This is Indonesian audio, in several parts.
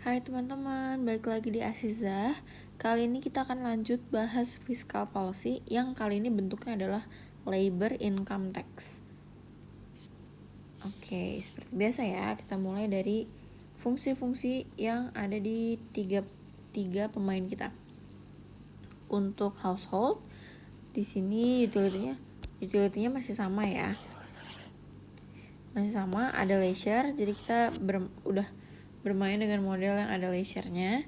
Hai teman-teman, balik lagi di Asizah. Kali ini kita akan lanjut bahas fiscal policy yang kali ini bentuknya adalah labor income tax. Oke, seperti biasa ya, kita mulai dari fungsi-fungsi yang ada di tiga pemain kita. Untuk household, di sini utility-nya masih sama ya. Masih sama, ada leisure, jadi kita udah bermain dengan model yang ada leisure-nya.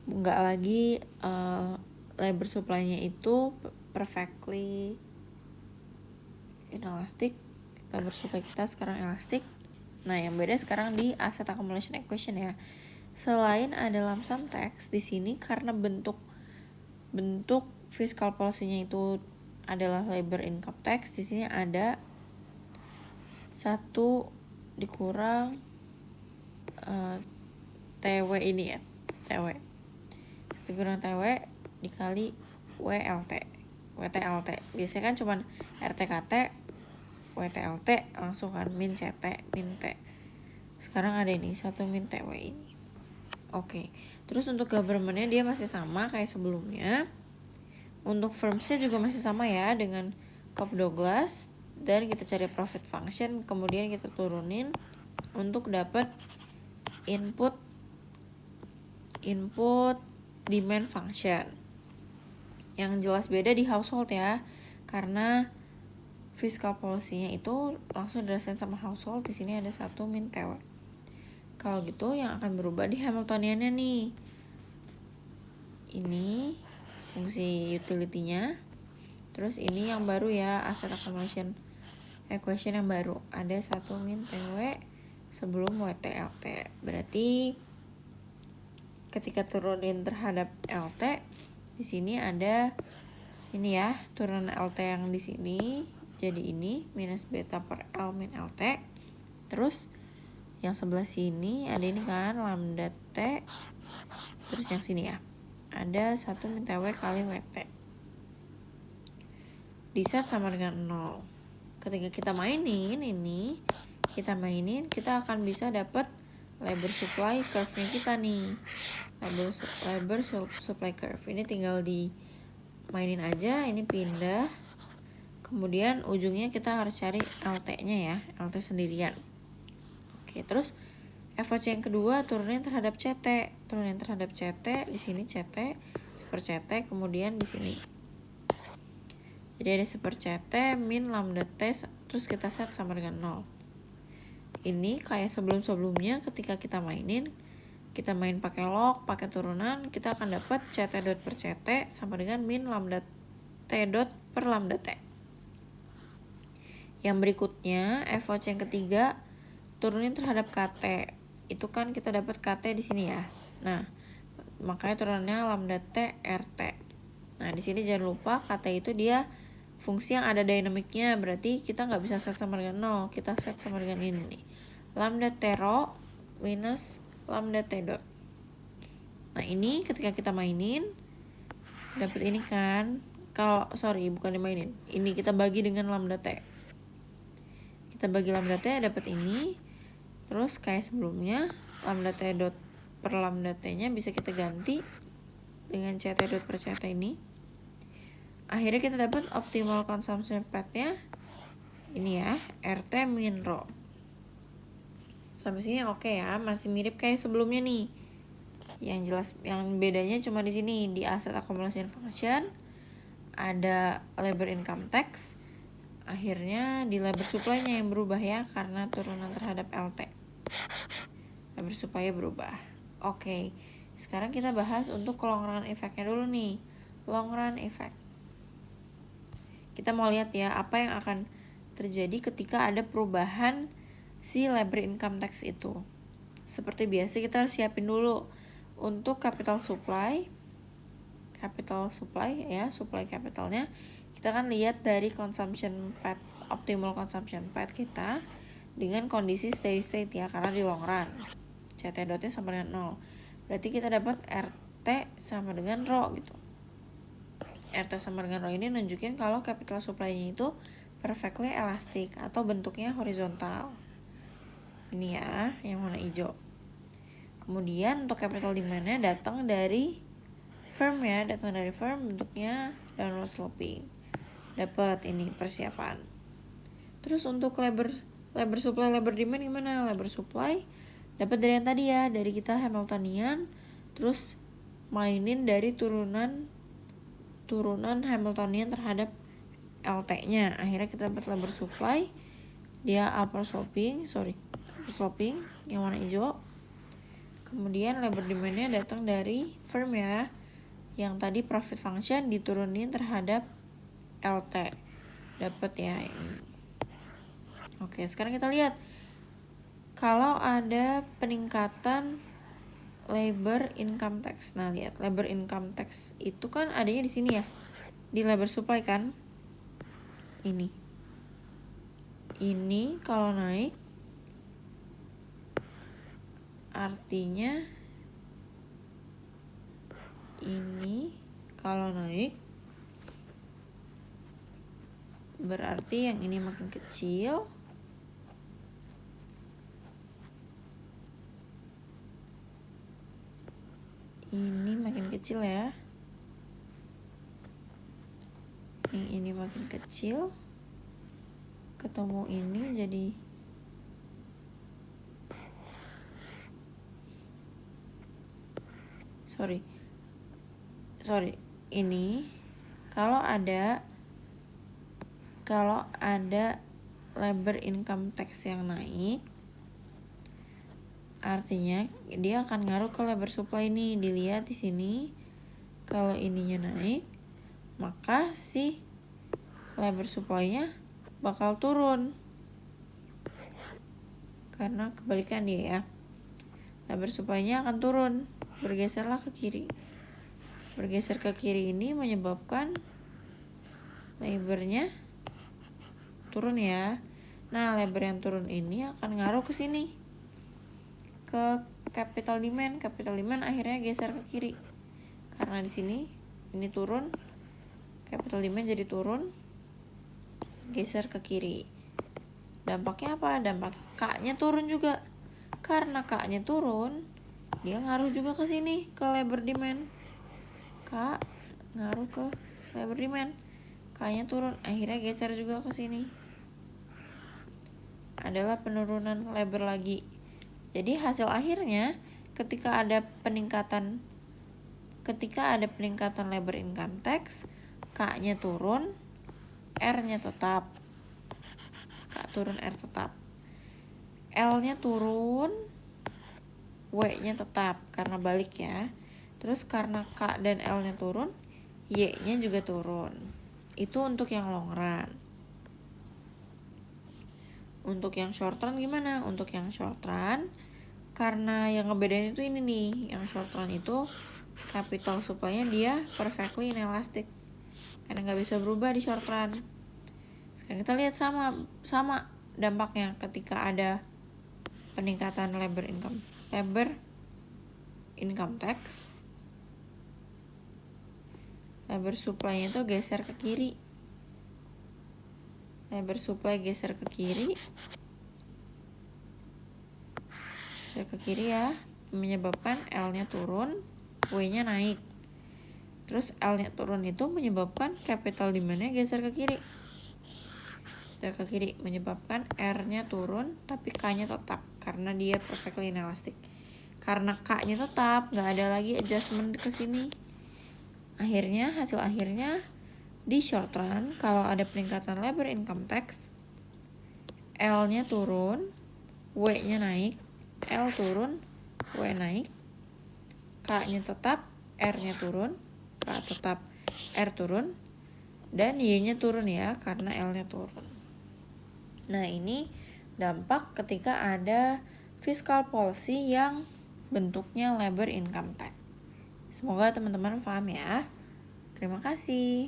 Nggak lagi labor supply-nya itu perfectly inelastic. Labor supply kita sekarang elastic. Nah, yang beda sekarang di asset accumulation equation ya. Selain ada lump sum tax di sini karena bentuk fiscal policy-nya itu adalah labor income tax, di sini ada 1 dikurang TW ini ya. TW kurang TW dikali WTLT. Biasanya kan cuman RTKT, WTLT langsung kan min CT, min T. Sekarang ada ini 1 min TW ini. Oke. Terus untuk government-nya dia masih sama kayak sebelumnya. Untuk firms-nya juga masih sama ya dengan Cobb Douglas, dan kita cari profit function, kemudian kita turunin untuk dapat input demand function. Yang jelas beda di household ya, karena fiscal policy-nya itu langsung dirasain sama household. Di sini ada 1 min TW. Kalau gitu yang akan berubah di Hamiltonian-nya nih. Ini fungsi utility-nya. Terus ini yang baru ya, asset accumulation equation yang baru. Ada 1 min TW sebelum WTLT. Berarti ketika turunin terhadap LT, di sini ada ini ya, turunan LT yang di sini jadi ini minus beta per L min LT. Terus yang sebelah sini ada ini kan lambda T. Terus yang sini ya ada 1 min TW kali WT. Di set sama dengan 0. Ketika kita mainin ini, kita akan bisa dapat labor supply curve-nya kita nih. Labor supply curve ini tinggal dimainin aja, ini pindah. Kemudian ujungnya kita harus cari LT-nya ya, LT sendirian. Oke, terus FOC yang kedua turunin terhadap CT. Turunin terhadap CT, di sini CT, seper CT, kemudian di sini. Jadi ada seper CT min lambda T, terus kita set sama dengan 0. Ini kayak sebelum-sebelumnya ketika kita main pakai log, pakai turunan, kita akan dapat CT dot per CT sama dengan min lambda T dot per lambda T. Yang berikutnya, FOC yang ketiga, turunin terhadap KT. Itu kan kita dapat KT di sini ya. Nah, makanya turunannya lambda T RT. Nah, di sini jangan lupa KT itu dia fungsi yang ada dinamiknya, berarti kita nggak bisa set sama dengan 0, kita set sama dengan ini nih. Lambda T rho minus lambda T dot. Nah, ini ketika kita mainin dapat ini kan. Bukan dimainin. Ini kita bagi dengan lambda T. Kita bagi lambda T dapat ini. Terus kayak sebelumnya, lambda T dot per lambda T-nya bisa kita ganti dengan CT dot per CT ini. Akhirnya kita dapat optimal consumption path-nya ini ya, RT min rho. Sampai sini oke ya, masih mirip kayak sebelumnya nih. Yang jelas, yang bedanya cuma di sini, di asset accumulation function ada labor income tax. Akhirnya di labor supply-nya yang berubah ya, karena turunan terhadap LT. Labor supply-nya berubah. Oke, sekarang kita bahas untuk long run effect-nya dulu nih. Long run effect. Kita mau lihat ya, apa yang akan terjadi ketika ada perubahan si labor income tax itu. Seperti biasa kita harus siapin dulu untuk capital supply ya, supply capitalnya. Kita kan lihat dari consumption path, optimal consumption path kita dengan kondisi steady state ya, karena di long run CT dotnya sama dengan 0. Berarti kita dapat RT sama dengan rho gitu. RT sama dengan rho ini nunjukin kalau capital supply-nya itu perfectly elastic atau bentuknya horizontal. Ini ya, yang warna hijau. Kemudian untuk capital demand-nya datang dari firm ya, bentuknya downward sloping. Dapat ini persiapan. Terus untuk labor supply, labor demand gimana? Labor supply dapat dari yang tadi ya, dari kita Hamiltonian, terus mainin dari turunan Hamiltonian terhadap LT-nya. Akhirnya kita dapat labor supply, dia upper sloping yang warna hijau. Kemudian labor demand-nya datang dari firm ya, yang tadi profit function diturunin terhadap LT, dapat ya ini. Oke, sekarang kita lihat kalau ada peningkatan labor income tax. Nah, lihat labor income tax itu kan adanya di sini ya, di labor supply kan. Ini kalau naik artinya ini kalau naik berarti yang ini makin kecil. Ini makin kecil ya. Ini makin kecil. Ketemu ini jadi ini kalau ada labor income tax yang naik, artinya dia akan ngaruh ke labor supply ini. Dilihat di sini, kalau ininya naik, maka si labor supply-nya bakal turun. Karena kebalikan dia ya. Labor supply-nya akan turun, bergeserlah ke kiri. Bergeser ke kiri ini menyebabkan labornya turun ya. Nah, labor yang turun ini akan ngaruh ke sini, ke capital demand. Capital demand akhirnya geser ke kiri. Karena di sini ini turun, capital demand jadi turun, geser ke kiri. Dampaknya apa? Dampak K-nya turun juga. Karena K-nya turun, dia ngaruh juga ke sini, ke labor demand. K ngaruh ke labor demand. K-nya turun, akhirnya geser juga ke sini. Adalah penurunan labor lagi. Jadi hasil akhirnya ketika ada peningkatan labor income tax, K-nya turun, R-nya tetap. K turun, R tetap. L-nya turun, W-nya tetap karena balik ya. Terus karena K dan L-nya turun, Y-nya juga turun. Itu untuk yang long run. Untuk yang short run gimana? Untuk yang short run, karena yang ngebedain itu ini nih, yang short run itu capital supply-nya dia perfectly inelastic, karena nggak bisa berubah di short run. Sekarang kita lihat sama dampaknya ketika ada peningkatan labor income tax. Labor supply-nya itu geser ke kiri. Labor supply geser ke kiri. Geser ke kiri ya, menyebabkan L-nya turun, W-nya naik. Terus L-nya turun itu menyebabkan capital demand-nya geser ke kiri. Geser ke kiri menyebabkan R-nya turun, tapi K-nya tetap karena dia perfectly inelastic. Karena K-nya tetap, nggak ada lagi adjustment ke sini. Hasil akhirnya di short run, kalau ada peningkatan labor income tax, L-nya turun, W-nya naik, L turun, W naik, K-nya tetap, R-nya turun, K tetap, R turun, dan Y-nya turun ya, karena L-nya turun. Nah, ini dampak ketika ada fiscal policy yang bentuknya labor income tax. Semoga teman-teman paham ya. Terima kasih.